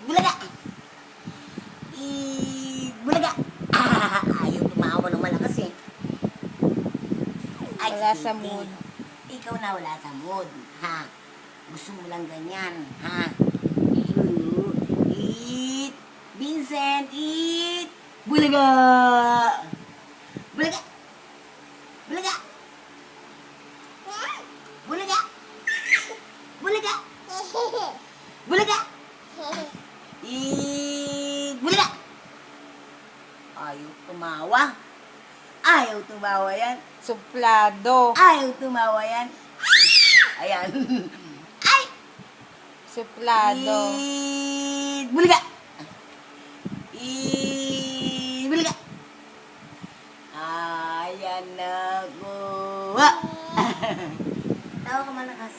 Bulaga! Bulaga! Ayaw tumawa ng malakas eh. Ay, Wala sa Kitty, mood. ikaw na wala sa mood, ha? Gusto mo lang ganyan, ha? Eat! Vincent, eat! Bulaga! Bulaga! Bulaga! Bulaga! Bulaga! Bulaga! Bulaga! Ayaw tumawa. Ayaw tumawa yan. Suplado. Ayaw tumawa yan. Ayan. Ay! Suplado. Bulaga! Bulaga! Ayan na ko. Tawa ka malakas.